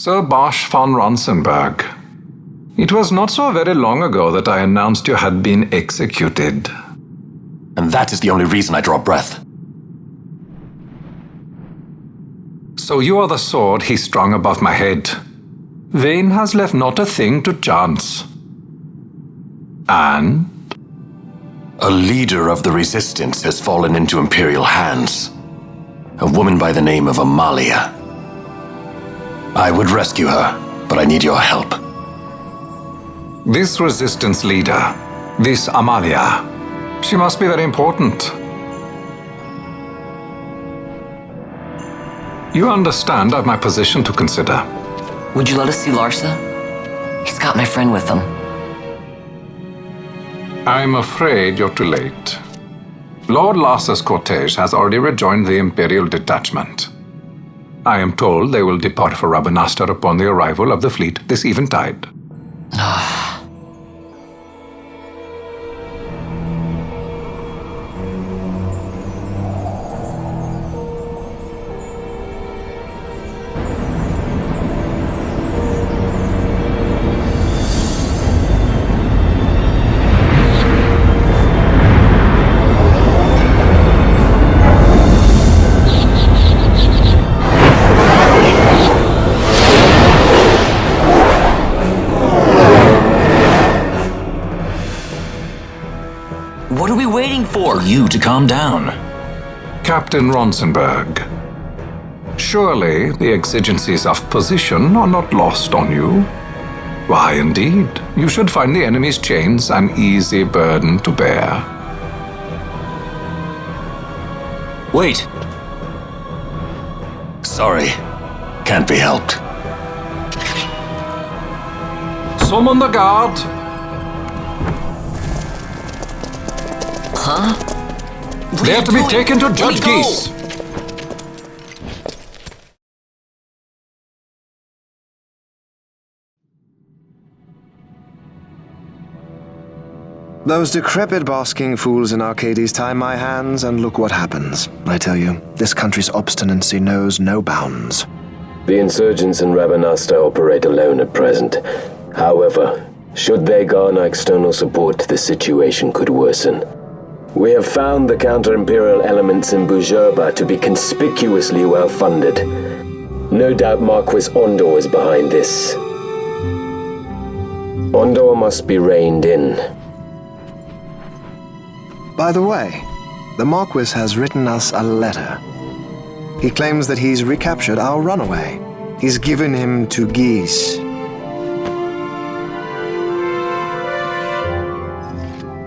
Sir Bosch von Ronsenberg. It was not so very long ago that I announced you had been executed. And that is the only reason I draw breath. So you are the sword he strung above my head. Vane has left not a thing to chance. And? A leader of the resistance has fallen into Imperial hands. A woman by the name of Amalia. I would rescue her, but I need your help. This resistance leader, this Amalia, she must be very important. You understand I've my position to consider. Would you let us see Larsa? He's got my friend with him. I'm afraid you're too late. Lord Larsa's cortege has already rejoined the Imperial detachment. I am told they will depart for Rabanastre upon the arrival of the fleet this eventide. What are we waiting for? You to calm down. Captain Ronsenberg, surely the exigencies of position are not lost on you. Why, indeed, you should find the enemy's chains an easy burden to bear. Wait. Sorry. Can't be helped. Summon the guard! Huh? They are to be taken to Judge Geese. Those decrepit basking fools in Arcades tie my hands, and look what happens. I tell you, this country's obstinacy knows no bounds. The insurgents in Rabanastre operate alone at present. However, should they garner external support, the situation could worsen. We have found the counter-imperial elements in Bujerba to be conspicuously well-funded. No doubt Marquis Ondor is behind this. Ondor must be reined in. By the way, the Marquis has written us a letter. He claims that he's recaptured our runaway. He's given him to Geese.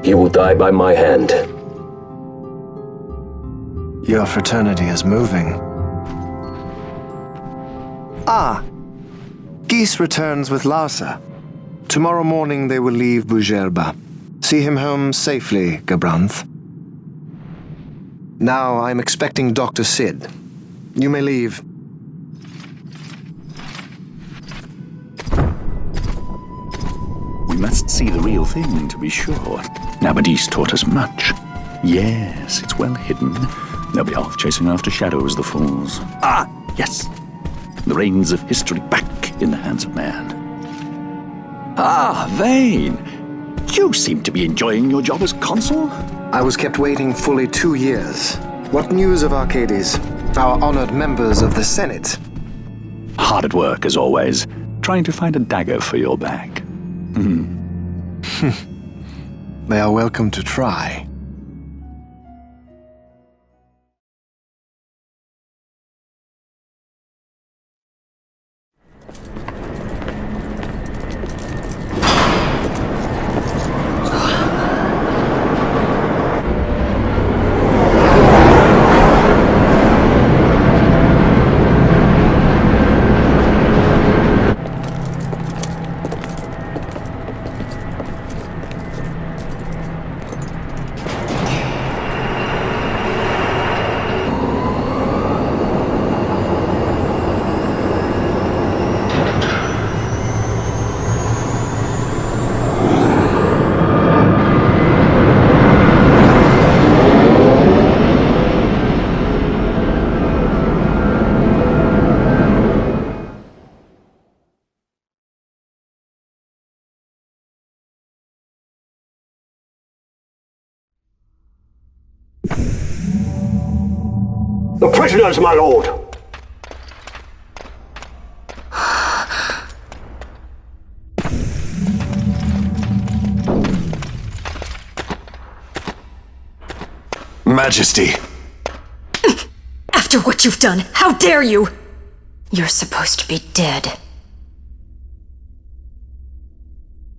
He will die by my hand. Your fraternity is moving. Ah! Geese returns with Larsa. Tomorrow morning they will leave Bujerba. See him home safely, Gabranth. Now I'm expecting Dr. Sid. You may leave. We must see the real thing, to be sure. Nabadis taught us much. Yes, it's well hidden. They'll be off chasing after shadows, the fools. Ah, yes. The reins of history back in the hands of man. Ah, Vane. You seem to be enjoying your job as consul. I was kept waiting fully 2 years. What news of Arcades? Our honored members of the Senate? Hard at work, as always, trying to find a dagger for your back. They are welcome to try. The prisoners, my lord! Majesty. After what you've done, how dare you? You're supposed to be dead.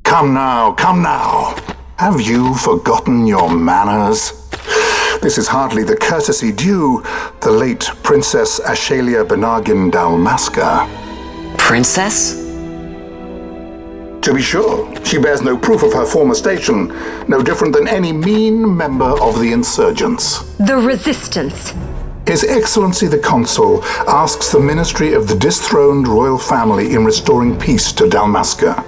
Come now, come now. Have you forgotten your manners? This is hardly the courtesy due the late Princess Ashalia Benargin Dalmasca. Princess? To be sure, she bears no proof of her former station, no different than any mean member of the insurgents. The Resistance. His Excellency the Consul asks the Ministry of the dethroned royal family in restoring peace to Dalmasca.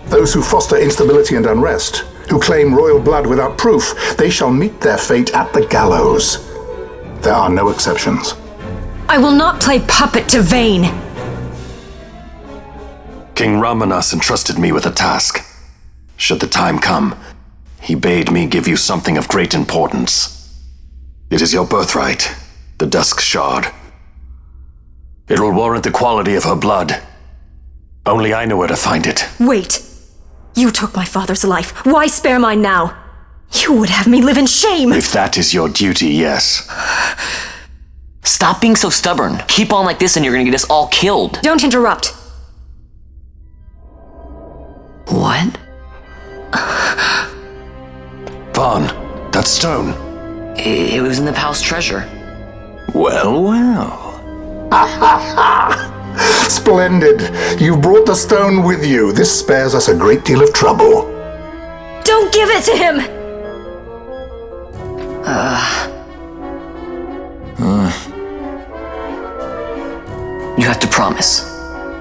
Those who foster instability and unrest, who claim royal blood without proof, they shall meet their fate at the gallows. There are no exceptions. I will not play puppet to Vayne. King Ramanas entrusted me with a task. Should the time come, he bade me give you something of great importance. It is your birthright, the Dusk Shard. It will warrant the quality of her blood. Only I know where to find it. Wait. You took my father's life. Why spare mine now? You would have me live in shame. If that is your duty, yes. Stop being so stubborn. Keep on like this and you're gonna get us all killed. Don't interrupt. What? Vaughn, that stone. It was in the palace treasure. Well, well. Splendid. You brought the stone with you. This spares us a great deal of trouble. Don't give it to him! You have to promise.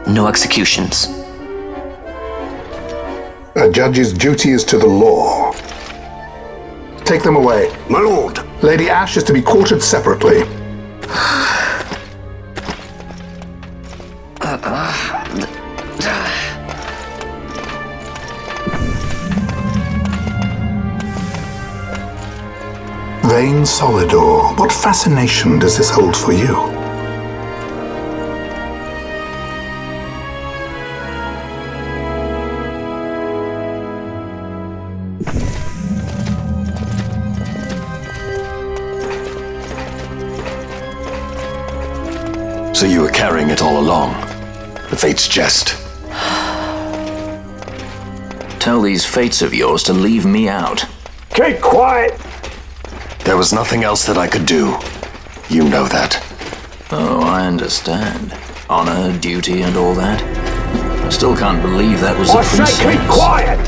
No executions. A judge's duty is to the law. Take them away. My lord! Lady Ash is to be quartered separately. Vayne Solidor, what fascination does this hold for you? So you were carrying it all along. The Fate's jest. Tell these fates of yours to leave me out. Keep quiet! There was nothing else that I could do. You know that. Oh, I understand. Honor, duty, and all that. I still can't believe that was the I say princess. keep quiet!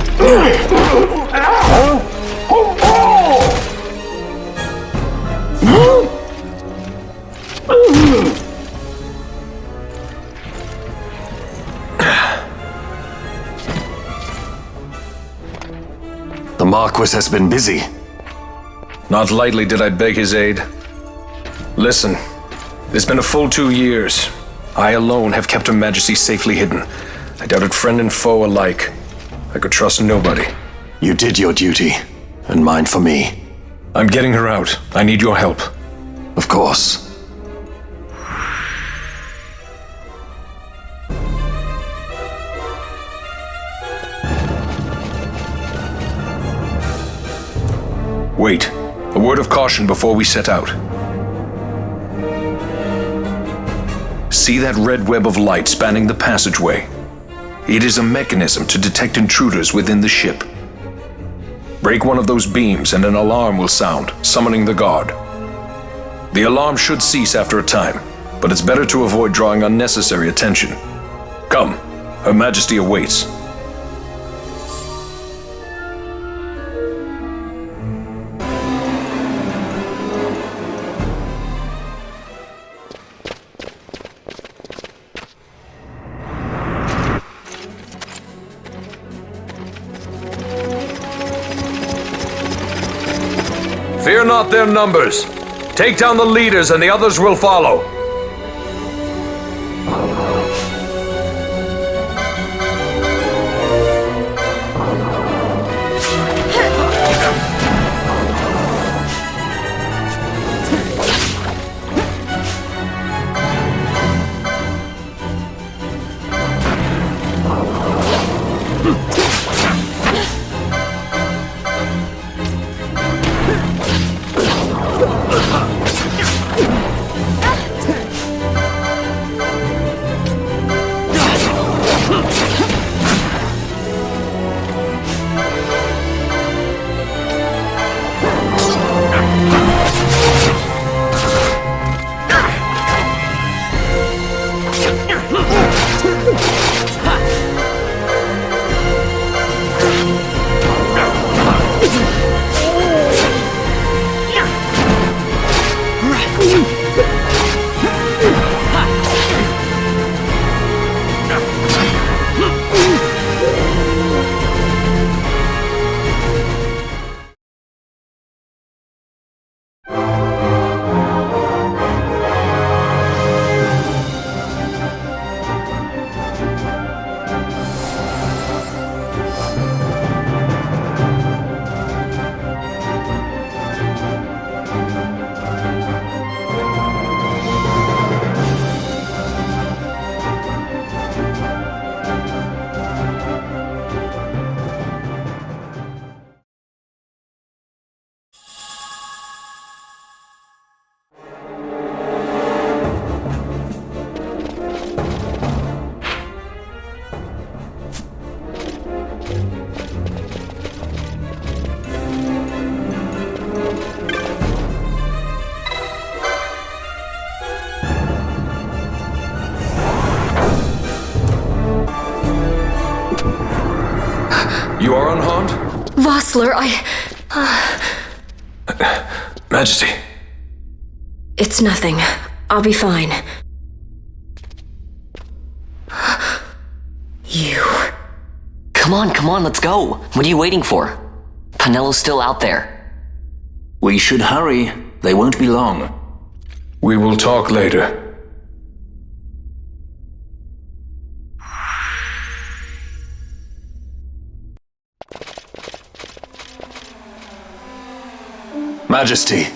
The Marquis has been busy. Not lightly did I beg his aid. Listen, it's been a full 2 years. I alone have kept Her Majesty safely hidden. I doubted friend and foe alike. I could trust nobody. You did your duty, and mine for me. I'm getting her out. I need your help. Of course. Wait. A word of caution before we set out. See that red web of light spanning the passageway? It is a mechanism to detect intruders within the ship. Break one of those beams and an alarm will sound, summoning the guard. The alarm should cease after a time, but it's better to avoid drawing unnecessary attention. Come, Her Majesty awaits. Fear not their numbers. Take down the leaders and the others will follow. Hostler, Majesty. It's nothing. I'll be fine. You... Come on, let's go. What are you waiting for? Penello's still out there. We should hurry. They won't be long. We will talk later. Majesty,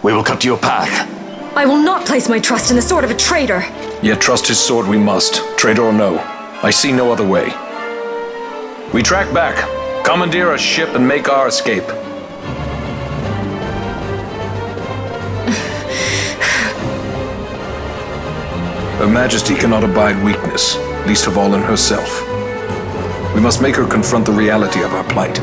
we will cut your path. I will not place my trust in the sword of a traitor. Yet trust his sword we must, traitor or no. I see no other way. We track back, commandeer a ship, and make our escape. Her Majesty cannot abide weakness, least of all in herself. We must make her confront the reality of our plight.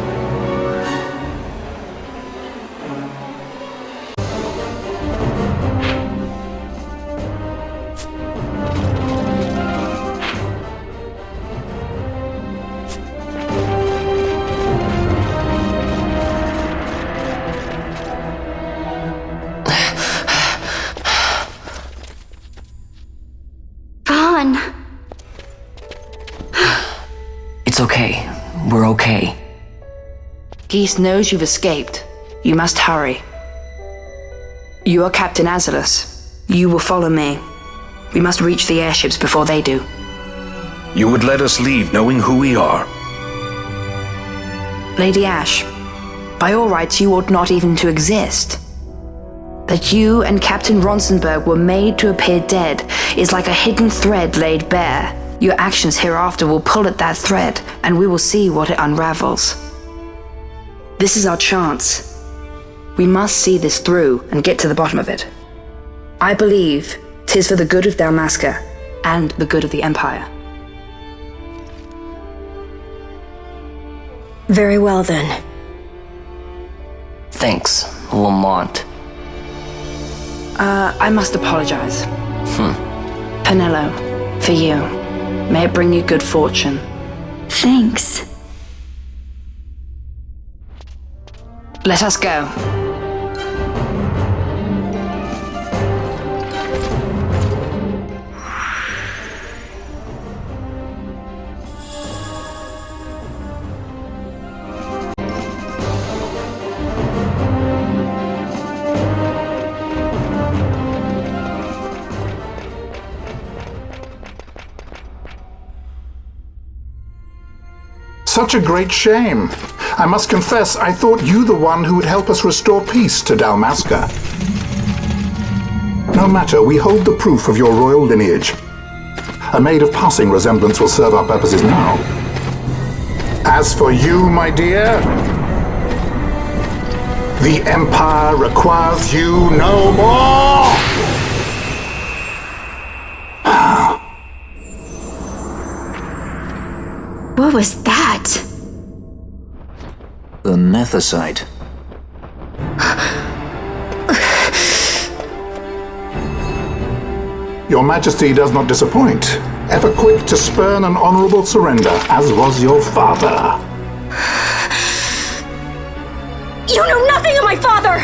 It's okay. We're okay. Geese knows you've escaped. You must hurry. You are Captain Azalus. You will follow me. We must reach the airships before they do. You would let us leave knowing who we are? Lady Ash, by all rights you ought not even to exist. That you and Captain Ronsenberg were made to appear dead is like a hidden thread laid bare. Your actions hereafter will pull at that thread, and we will see what it unravels. This is our chance. We must see this through and get to the bottom of it. I believe 'tis for the good of Dalmasca and the good of the Empire. Very well then. Thanks, Lamont. I must apologize. Penello, for you. May it bring you good fortune. Thanks. Let us go. Such a great shame. I must confess, I thought you the one who would help us restore peace to Dalmasca. No matter, we hold the proof of your royal lineage. A maid of passing resemblance will serve our purposes now. As for you, my dear, the Empire requires you no more! What was that? The Nethicite. Your Majesty does not disappoint. Ever quick to spurn an honorable surrender, as was your father. You know nothing of my father!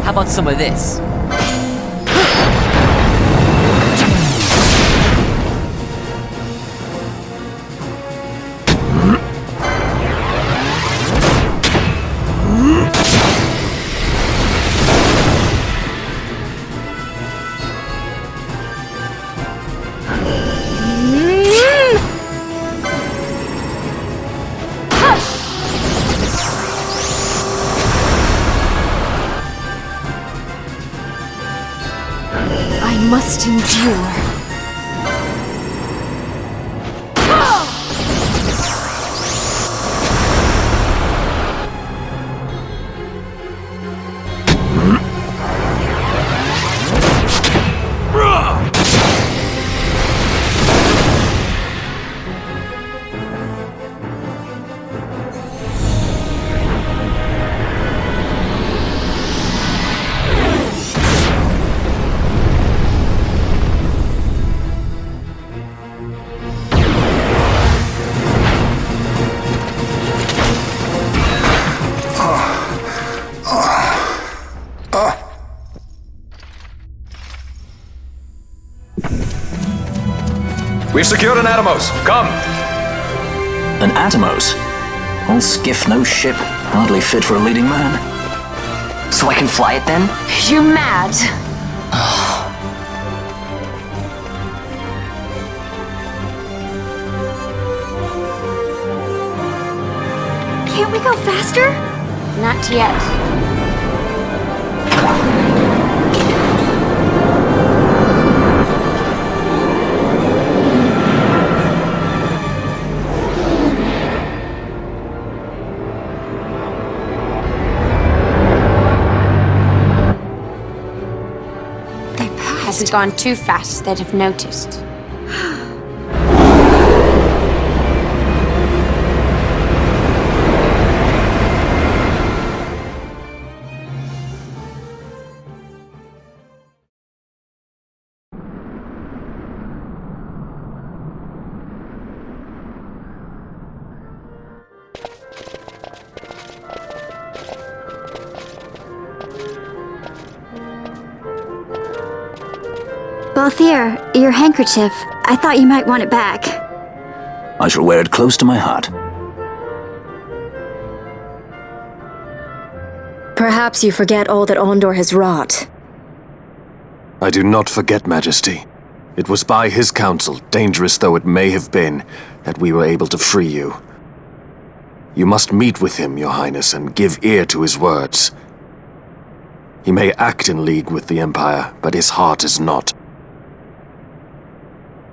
How about some of this? I must endure. We've secured an Atomos. Come! An Atomos? All skiff, no ship. Hardly fit for a leading man. So I can fly it then? You're mad. Can't we go faster? Not yet. Hasn't gone too fast, they'd have noticed. Balthier, your handkerchief. I thought you might want it back. I shall wear it close to my heart. Perhaps you forget all that Ondor has wrought. I do not forget, Majesty. It was by his counsel, dangerous though it may have been, that we were able to free you. You must meet with him, Your Highness, and give ear to his words. He may act in league with the Empire, but his heart is not.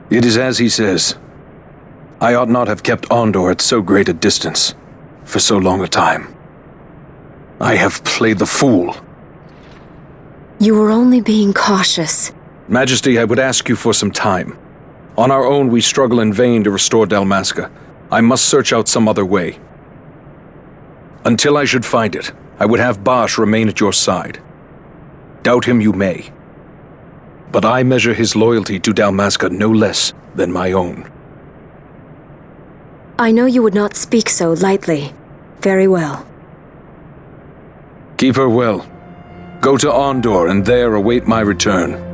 It is as he says. I ought not have kept Ondor at so great a distance, for so long a time. I have played the fool. You were only being cautious. Majesty, I would ask you for some time. On our own, we struggle in vain to restore Dalmasca. I must search out some other way. Until I should find it, I would have Bosch remain at your side. Doubt him you may. But I measure his loyalty to Dalmasca no less than my own. I know you would not speak so lightly. Very well. Keep her well. Go to Ondor and there await my return.